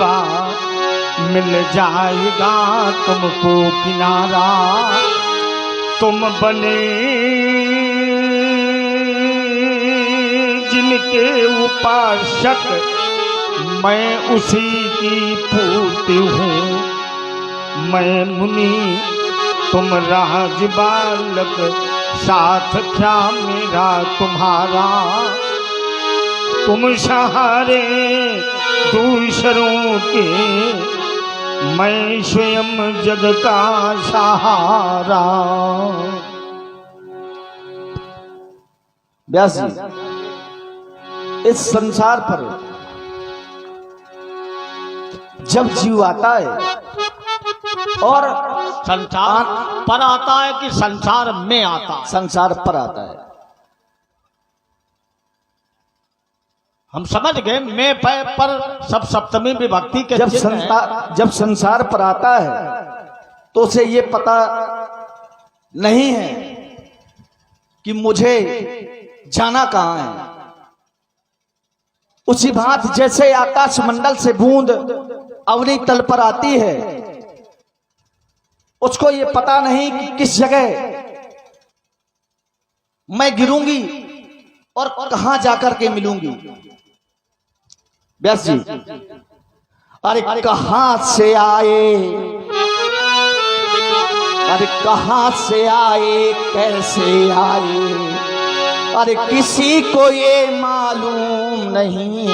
बार मिल जाएगा तुमको किनारा। तुम बने जिनके उपासक, मैं उसी की पूर्ति हूँ। मैं मुनि तुम राज बालक, साथ क्या मेरा तुम्हारा। तुम सहारे दूसरों के, मैं स्वयं जग का सहारा। व्यास जी, इस संसार पर जब जीव आता है और संसार पर आता है कि संसार में आता है? संसार पर आता है। हम समझ गए, मैं पर सब सप्तमी विभक्ति के जब संसार पर आता है तो उसे ये पता नहीं है कि मुझे जाना कहां है। उसी भांति जैसे आकाश मंडल से बूंद अवनी तल पर आती है, उसको ये पता नहीं कि किस जगह मैं गिरूंगी और कहां जाकर के मिलूंगी। व्यास जी, अरे कहां से आए, अरे कहां से आए, कैसे आए, अरे किसी को ये मालूम नहीं।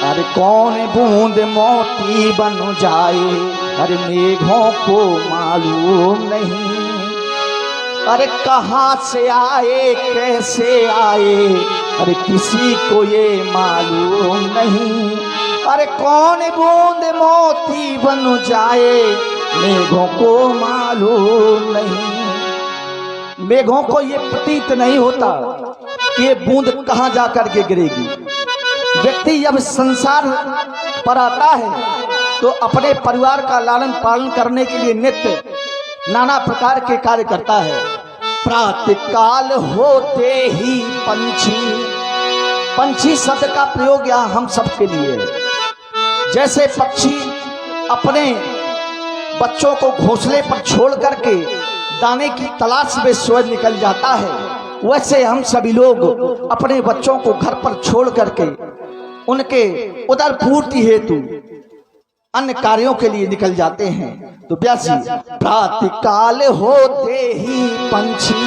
अरे कौन बूंद मोती बन जाए, अरे मेघों को मालूम नहीं। अरे कहां से आए, कैसे आए, अरे किसी को ये मालूम नहीं। अरे कौन बूंद मोती बन जाए, मेघों को मालूम नहीं। मेघों को ये प्रतीत नहीं होता कि ये बूंद कहां जाकर के गिरेगी। व्यक्ति जब संसार पर आता है तो अपने परिवार का लालन पालन करने के लिए नित्य नाना प्रकार के कार्य करता है। प्रातःकाल होते ही पंछी शब्द का प्रयोग यहाँ हम सबके लिए है। जैसे पक्षी अपने बच्चों को घोंसले पर छोड़ करके दाने की तलाश में स्वयं निकल जाता है, वैसे हम सभी लोग अपने बच्चों को घर पर छोड़ करके उनके उदर पूर्ति हेतु अन्य कार्यों के लिए निकल जाते हैं। तो व्यास जी, प्रातःकाल होते ही पंछी,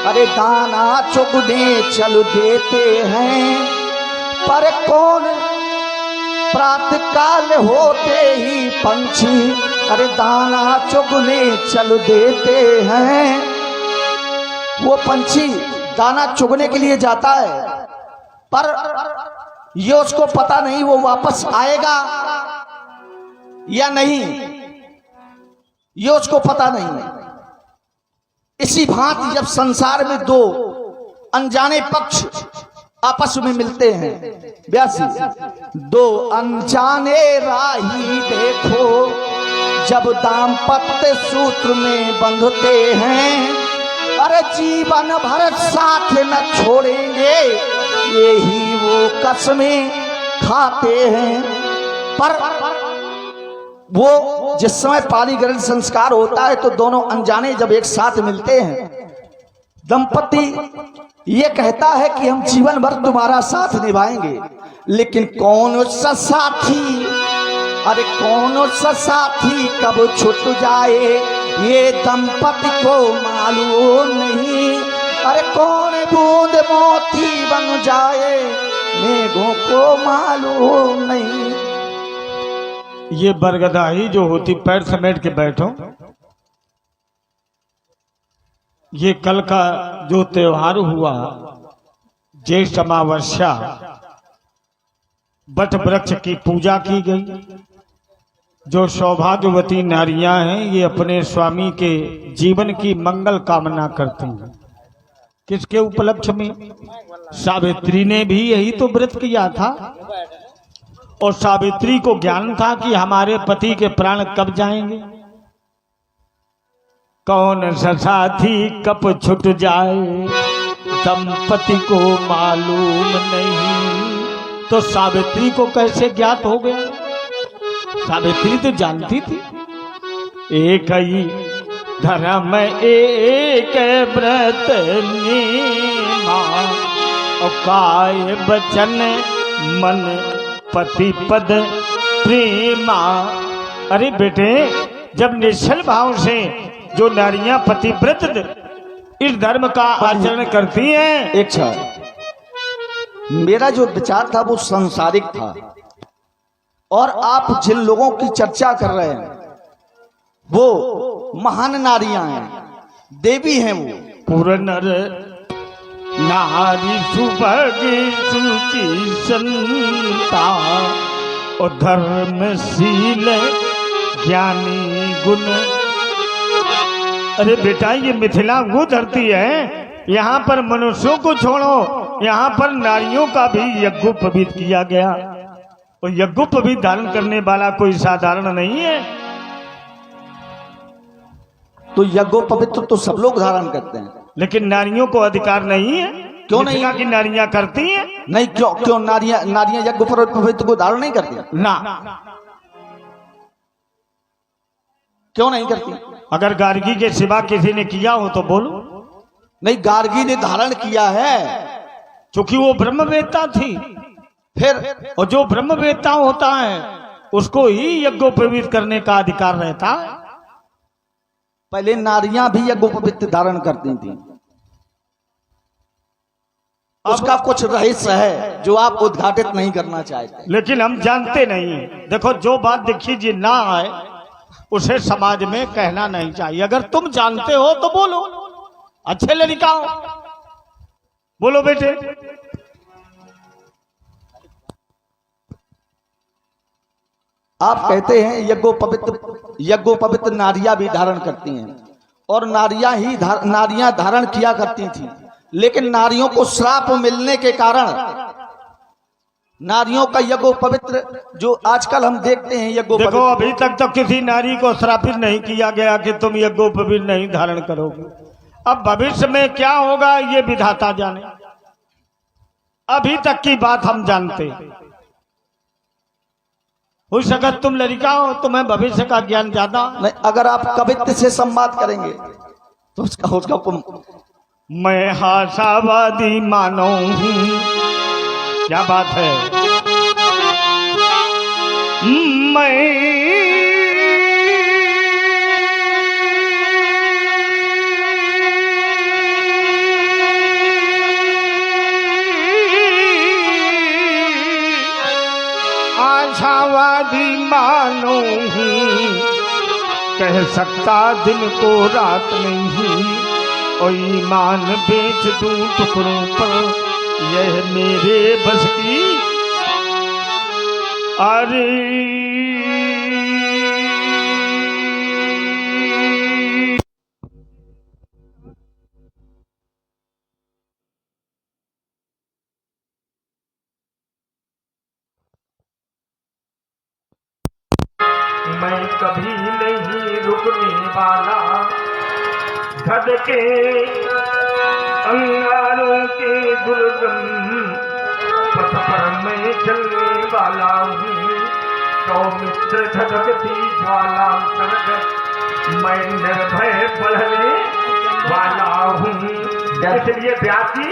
अरे दाना चुगने चल देते हैं। पर कौन प्रातःकाल होते ही पंछी, अरे दाना चुगने चल देते हैं। वो पंछी दाना चुगने के लिए जाता है, पर ये उसको पता नहीं वो वापस आएगा या नहीं, ये उसको पता नहीं। इसी भांति जब संसार में दो अनजाने पक्ष आपस में मिलते हैं, व्यास जी, दो अनजाने राही देखो जब दाम्पत्य सूत्र में बंधते हैं। अरे जीवन भर साथ न छोड़ेंगे, यही वो कसमें खाते हैं। पर वो जिस समय पानी ग्रहण संस्कार होता है तो दोनों अनजाने जब एक साथ मिलते हैं, दंपति ये कहता है कि हम जीवन भर तुम्हारा साथ निभाएंगे, लेकिन कौन सा साथी, अरे कौन सा साथी कब छूट जाए, ये दंपति को मालूम नहीं। अरे कौन बूंद मोती बन जाए, मेघों को मालूम नहीं। ये बरगदाही जो होती पैर समेट के बैठो, ये कल का जो त्योहार हुआ ज्येष्ठ अमावस्या, बट वृक्ष की पूजा की गई। जो सौभाग्यवती नारियां हैं ये अपने स्वामी के जीवन की मंगल कामना करती हैं। किसके उपलक्ष्य में? सावित्री ने भी यही तो व्रत किया था, और सावित्री को ज्ञान था कि हमारे पति के प्राण कब जाएंगे। कौन सा साथी कब छूट जाए, दंपति को मालूम नहीं। तो सावित्री को कैसे ज्ञात हो गया? सावित्री तो जानती थी। एक ही धर्म एक व्रत नीमा, और काय बचन मन पति पद प्रेमा। अरे बेटे, जब निश्चल भाव से जो नारियां पतिव्रत इस धर्म का आचरण करती हैं। एक क्षण, मेरा जो विचार था वो सांसारिक था, और आप जिन लोगों की चर्चा कर रहे हैं वो महान नारियां हैं, देवी हैं। वो पुरनर नारी सुभग सुचि संता, और धर्मशील ज्ञानी गुण। अरे बेटा, ये मिथिला वो धरती है, यहाँ पर मनुष्यों को छोड़ो, यहाँ पर नारियों का भी यज्ञोपवीत किया गया। और यज्ञोपवीत धारण करने वाला कोई साधारण नहीं है। तो यज्ञोपवीत तो सब लोग धारण करते हैं, लेकिन नारियों को अधिकार नहीं है। क्यों नहीं? मिथिला की नारियां करती हैं। नहीं, क्यों क्यों नारियां यज्ञोपवीत को धारण नहीं करती? ना, क्यों नहीं करती? अगर गार्गी के सिवा किसी ने किया हो तो बोलो। नहीं, गार्गी ने धारण किया है, क्योंकि वो ब्रह्मवेत्ता थी। फिर और जो ब्रह्मवेत्ता होता है उसको ही यज्ञोपवीत करने का अधिकार रहता है। पहले नारियां भी यज्ञोपवीत धारण करती थी। उसका कुछ रहस्य है जो आप उद्घाटित नहीं करना चाहते, लेकिन हम जानते नहीं। देखो, जो बात देखिए जी ना आए उसे समाज में कहना नहीं चाहिए। अगर तुम जानते हो तो बोलो, अच्छे लड़काओ, बोलो बेटे। आप कहते हैं यज्ञोपवीत नारियां भी धारण करती हैं, और नारियां धारण किया करती थी। लेकिन नारियों को श्राप मिलने के कारण नारियों का यज्ञोपवीत जो आजकल हम देखते हैं यज्ञोपवीत, देखो, अभी तक तो किसी नारी को श्रापित नहीं किया गया कि तुम यज्ञोपवीत नहीं धारण करोगे। अब भविष्य में क्या होगा ये विधाता जाने। अभी तक की बात हम जानते। हो सकता तुम लड़का हो, तुम्हें भविष्य का ज्ञान ज्यादा नहीं। अगर आप कवित्व से संवाद करेंगे तो उसका मैं आशावादी मानो हूं। क्या बात है? मैं आशावादी मानो हूं, कह सकता दिन को रात नहीं, और ईमान बेच दूं टुकड़ों पर, यह मेरे बस की। अरे मैं कभी नहीं रुकने वाला, धधके अंगारों के दुर्गम पथ पर मैं चलने वाला हूँ। सौमित्र धधकती ज्वाला सर्ग, मैं निर्भय बढ़ने वाला हूँ। इसलिए व्यासी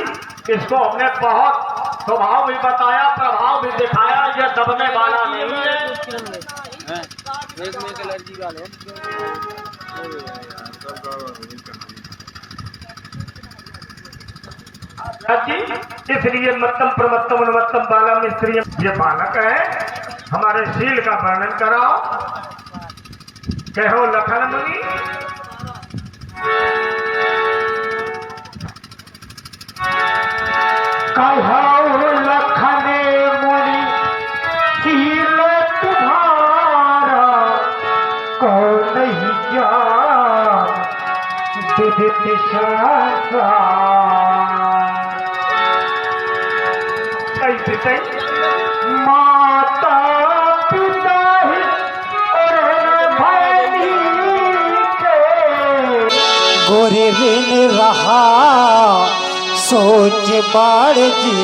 इसको हमने बहुत स्वभाव भी बताया, प्रभाव भी दिखाया। यह दबने वाला नहीं है। इसलिए मत्तम प्रमत्तम उन्मत्तम बालम स्त्री, ये बालक है। हमारे शील का वर्णन कराओ, कहो लखन मुनि। कहो लखन मुनि शील तुम्हारा, कौन नहीं जान विदित संसार। माता पिता ही और भाई के गोरे ऋण रहा सोच बाड़ जी,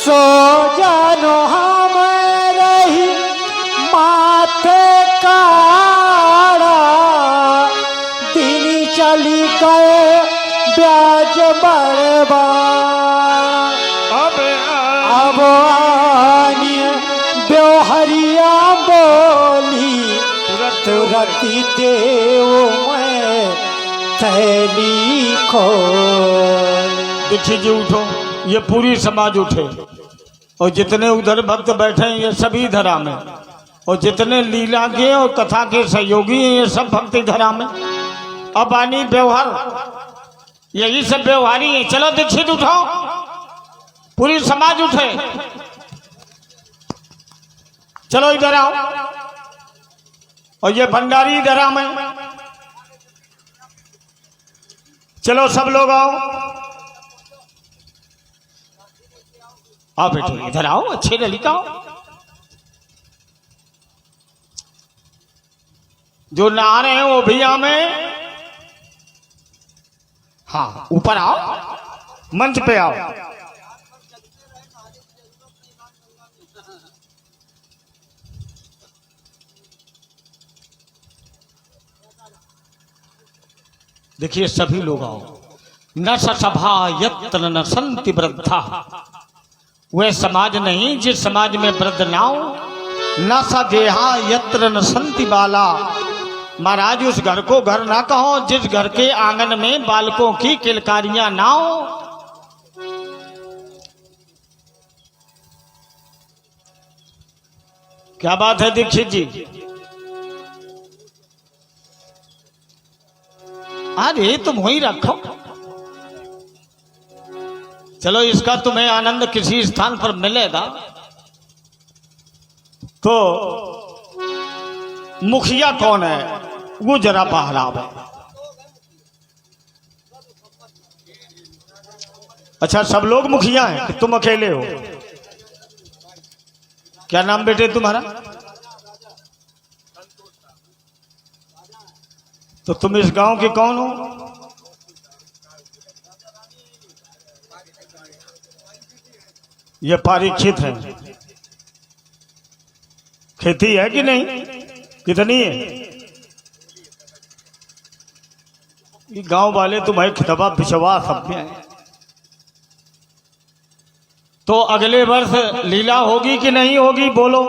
सो जानो हम रही माथे काड़ा, दिन चली गए ब्याज बर्बाद। अब आनिए ब्योहरिया बोली तुरती देव मैं थैली खोल। देखिए जी, उठो, ये पूरी समाज उठे, और जितने उधर भक्त बैठे हैं ये सभी धरा में, और जितने लीला के और कथा के सहयोगी हैं ये सब भक्ति धरा में। अब आनी व्यवहार, यही सब व्यवहारी है। चलो दीक्षित उठो, पूरी समाज उठे, चलो इधर आओ, और ये भंडारी इधर आ में, चलो सब लोग आओ। आओ बेटो इधर आओ, अच्छे ललिता आओ। जो नहा रहे हैं वो भैया में, हाँ ऊपर आओ, मंच पे आओ। देखिए सभी लोग आओ। न सभा यत्र न संति वृद्धा, वह समाज नहीं जिस समाज में वृद्ध ना हो। न स देहा यत्र न संति बाला, महाराज उस घर को घर ना कहो जिस घर के आंगन में बालकों की किलकारियां ना हो। क्या बात है दीक्षित जी? अरे तुम वहीं रखो, चलो इसका तुम्हें आनंद किसी स्थान पर मिलेगा। तो मुखिया कौन है वो जरा बहराव है। अच्छा सब लोग मुखिया हैं कि तुम अकेले हो? क्या नाम बेटे तुम्हारा? तो तुम इस गांव के कौन हो? ये परीक्षित है। खेती है कि नहीं? कितनी है? ये गांव वाले तुम्हारे खितबा पिछवा सब में है। तो अगले वर्ष लीला होगी कि नहीं होगी बोलो?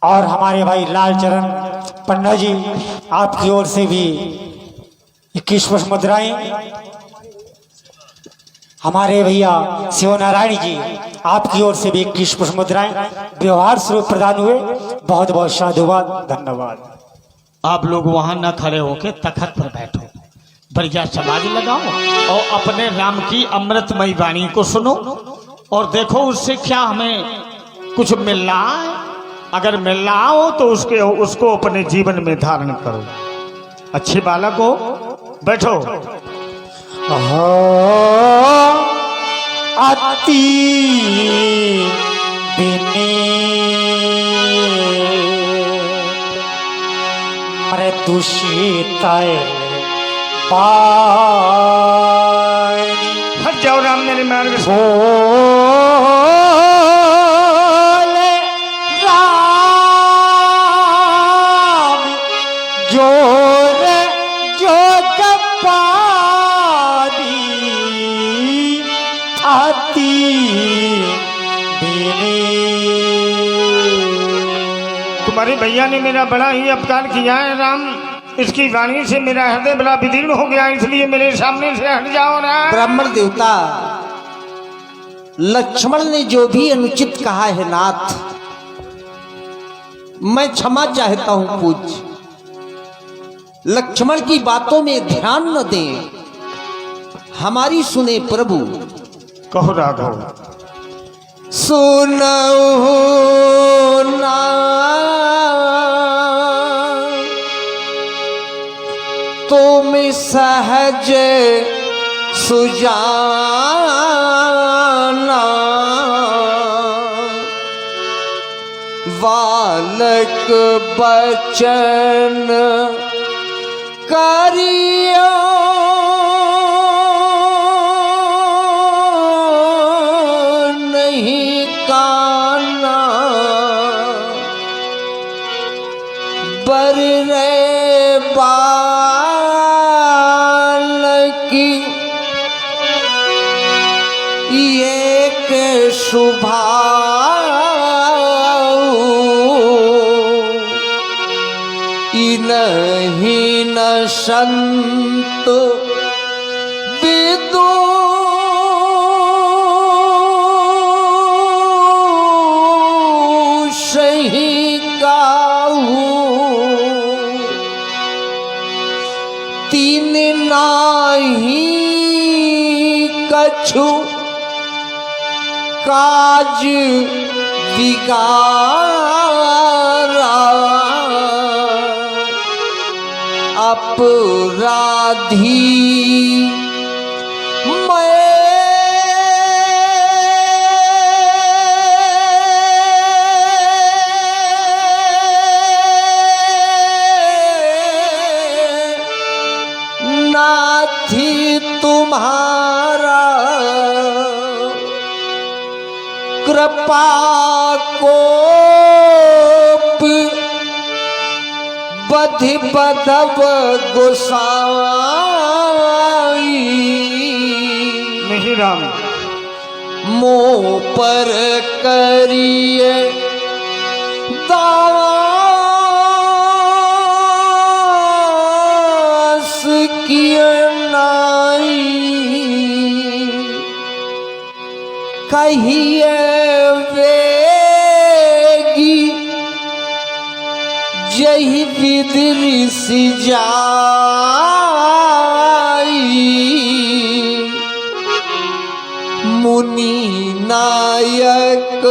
और हमारे भाई लालचरण पन्ना जी आपकी ओर से भी 21 वर्ष मुद्राएं। हमारे भैया शिव नारायण जी आपकी ओर से भी 21 वर्ष मुद्राएं व्यवहार स्वरूप प्रदान हुए। बहुत बहुत साधुवाद, धन्यवाद। आप लोग वहां न खड़े होके तखत पर बैठो, बढ़िया समाज लगाओ और अपने राम की अमृतमयी वाणी को सुनो और देखो उससे क्या हमें कुछ मिल रहा है। अगर मिल रहा हो तो उसको अपने जीवन में धारण करो। अच्छे बालक हो, बैठो। अति बिनी मरे दूषित हट जाओ राम मेरे मार्ग से। तुम्हारे भैया ने मेरा बड़ा ही अपकार किया है राम, इसकी वाणी से मेरा हृदय बड़ा विदीर्ण हो गया, इसलिए मेरे सामने से हट जाओ ना। ब्राह्मण देवता, लक्ष्मण ने जो भी अनुचित कहा है नाथ, मैं क्षमा चाहता हूं पूज्य। लक्ष्मण की बातों में ध्यान न दें, हमारी सुने प्रभु। कहो राघव। सुनो ना तुम सहज सुजाना, बालक बचन करियो नहीं काना बर रे बालक एक शुभा नहीं न संत विदु सही गाऊ तीन नाही कछु काज बिगारा अपराधी नाथी तुम्हारा कृपा कोप बधि बधव गोसाई नहीं राम, मोह पर करिए दास किए नाई कहिए वेगी जही विदि सी जाई मुनि नायक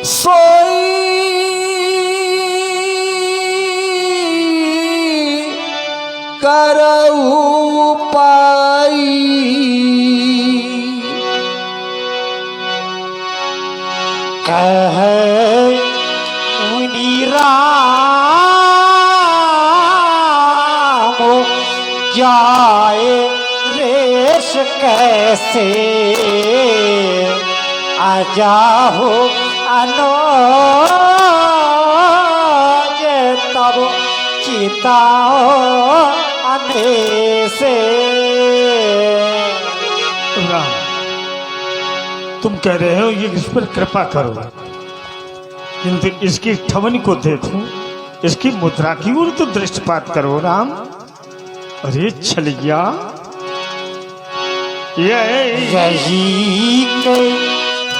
सोई करऊ पाई कह मुनि राम जाए रेश कैसे आजाहो अनोज तब चिताओ अने से राम, तुम कह रहे हो ये इस पर कृपा करो, किंतु इसकी ठवन को देखो, इसकी मुद्रा की ओर तो दृष्टिपात करो राम। अरे छलिया, यही के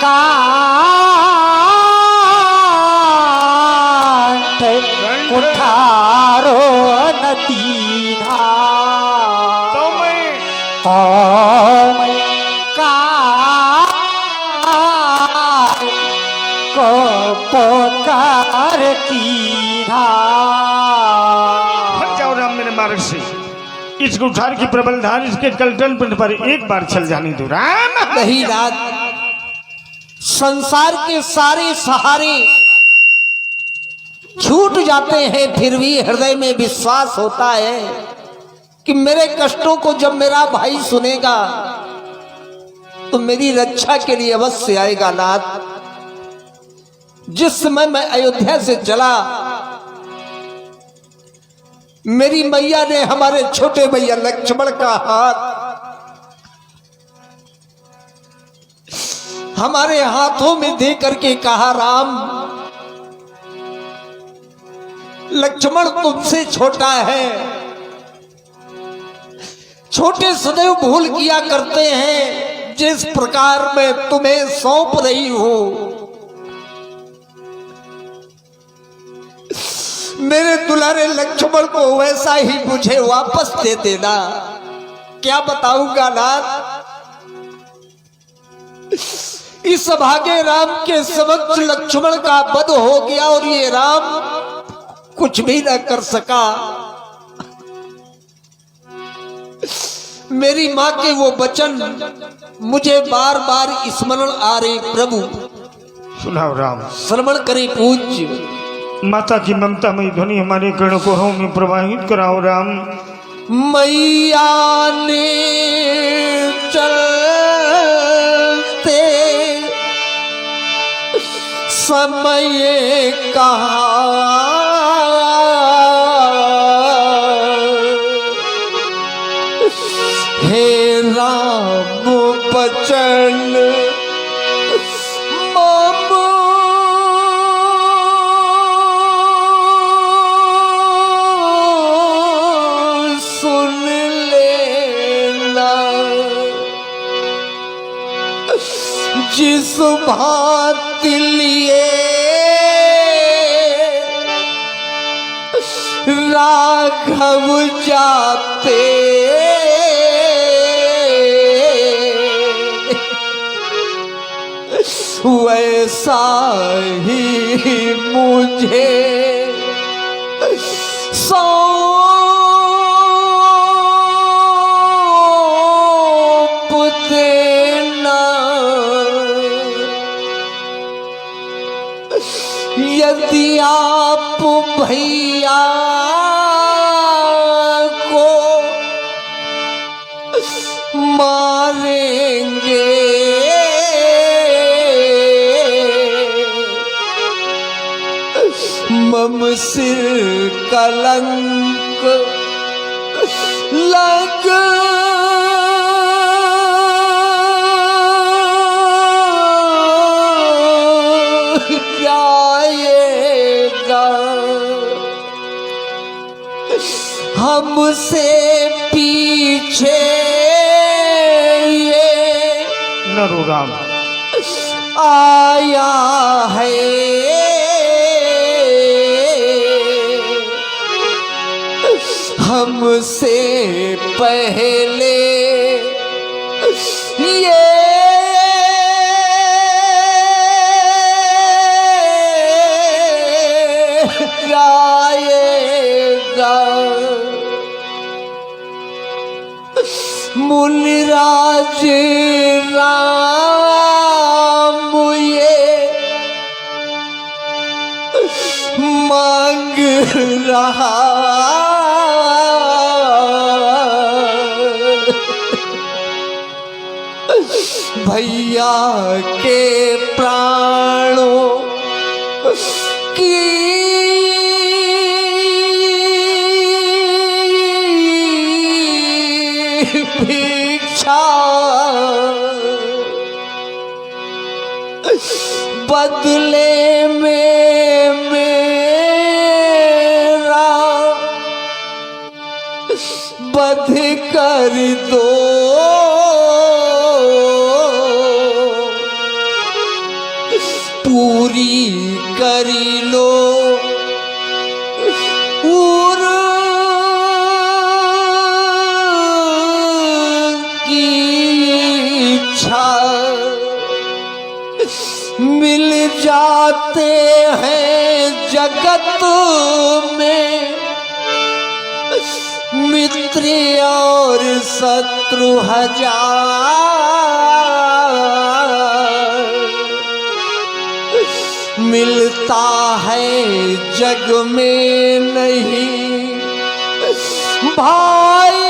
कांठ उठारो नदीना तो मैं को पुकार कीना। हट जाओ राम मेरे मार्ग से, इस गुठार की प्रबल धार इसके कलटन पर एक बार चल जाने दो राम। नहीं रात, संसार के सारे सहारे छूट जाते हैं, फिर भी हृदय में विश्वास होता है कि मेरे कष्टों को जब मेरा भाई सुनेगा तो मेरी रक्षा के लिए अवश्य आएगा नाथ। जिस समय मैं अयोध्या से चला, मेरी मैया ने हमारे छोटे भैया लक्ष्मण का हाथ हमारे हाथों में दे करके कहा, राम लक्ष्मण तुमसे छोटा है, छोटे सदैव भूल किया करते हैं, जिस प्रकार मैं तुम्हें सौंप रही हूं मेरे दुलारे लक्ष्मण को वैसा ही मुझे वापस दे देना। क्या बताऊंगा नाथ, इस भागे राम के समक्ष लक्ष्मण का वध हो गया और ये राम कुछ भी न कर सका। मेरी मां के वो वचन मुझे बार बार स्मरण आ रहे, प्रभु सुनाओ राम। श्रवण करे पूज्य। माता की ममता में ध्वनि हमारे कर्ण को हो में प्रवाहित कराओ राम। मैया ने चलते समय कहा हे राम बचन जिस भांति लिए राघव जाते वैसा ही मुझे सौंप देना। यदि आप भैया को मारेंगे मम सिर कलंक लग जाएगा। हमसे पीछे ये नरो राम आया है हमसे पहले ये जाएगा। मुनिराज राम ये मांग रहा भैया के प्राणों की भिक्षा बदले में मेरा बध कर दो। पूरी करी लो उर की इच्छा। मिल जाते हैं जगत में मित्र और शत्रु हजार। मिलता है जग में नहीं भाई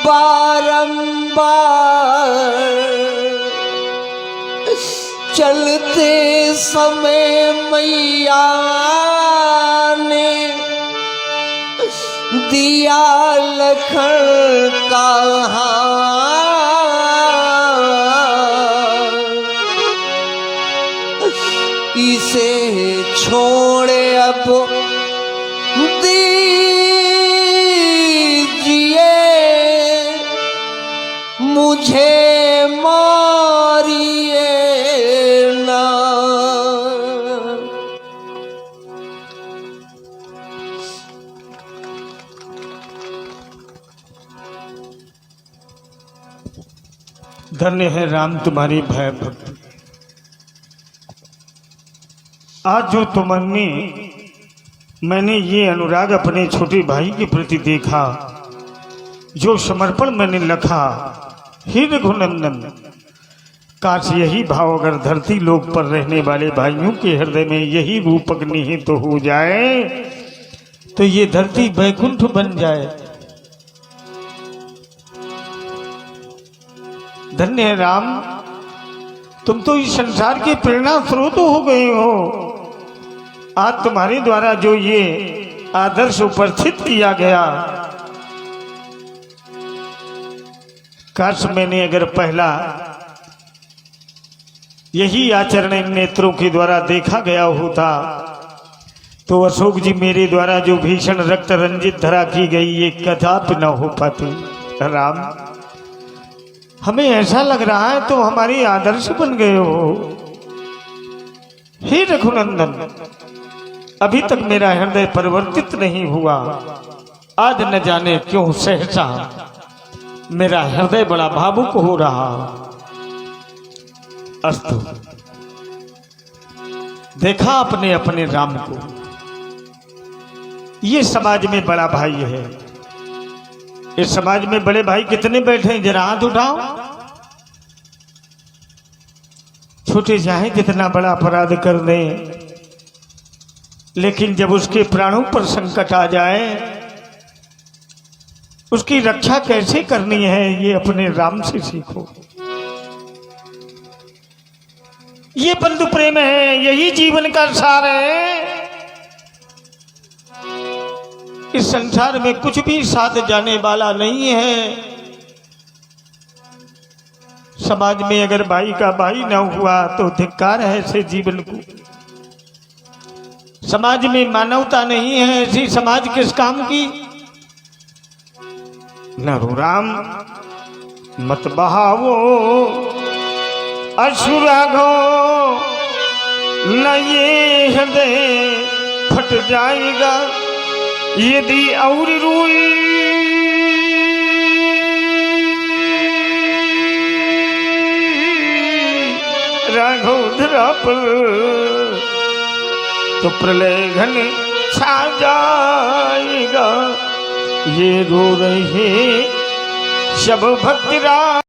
बारंबार। चलते समय मैया ने दिया लखन का हाथ। इसे छोड़े अब दीजिए मुझे मारिए ना। धन्य है राम तुम्हारी भय भक्ति। आज जो तुम में मैंने ये अनुराग अपने छोटे भाई के प्रति देखा, जो समर्पण मैंने लखा, हे रघुनंदन, काश यही भाव अगर धरती लोक पर रहने वाले भाइयों के हृदय में यही रूपक निहित तो हो जाए तो ये धरती वैकुंठ बन जाए। धन्य है राम, तुम तो इस संसार के प्रेरणा स्रोत हो गए हो। आज तुम्हारे द्वारा जो ये आदर्श उपस्थित किया गया, काश मैंने अगर पहला यही आचरण इन नेत्रों के द्वारा देखा गया होता तो अशोक जी मेरे द्वारा जो भीषण रक्त रंजित धरा की गई ये कदापि न हो पाती। राम, हमें ऐसा लग रहा है तो हमारे आदर्श बन गए हो। हे रघुनंदन, अभी तक मेरा हृदय परिवर्तित नहीं हुआ, आज न जाने क्यों सहसा मेरा हृदय बड़ा भावुक हो रहा। अस्तु, देखा अपने अपने राम को, ये समाज में बड़ा भाई है। इस समाज में बड़े भाई कितने बैठे हैं, जरा हाथ उठाओ। छोटे चाहे जितना बड़ा अपराध कर दें, लेकिन जब उसके प्राणों पर संकट आ जाए, उसकी रक्षा कैसे करनी है ये अपने राम से सीखो। ये बंधु प्रेम है, यही जीवन का सार है। इस संसार में कुछ भी साथ जाने वाला नहीं है। समाज में अगर भाई का भाई न हुआ तो धिक्कार है ऐसे जीवन को। समाज में मानवता नहीं है, ऐसी समाज किस काम की। न राम मत बहावो अश्रुराघो, न ये हृदय फट जाएगा यदि और रोई। राघव धरा पर तो प्रलय घन छा जाएगा, ये रो रहे सब भक्त राम।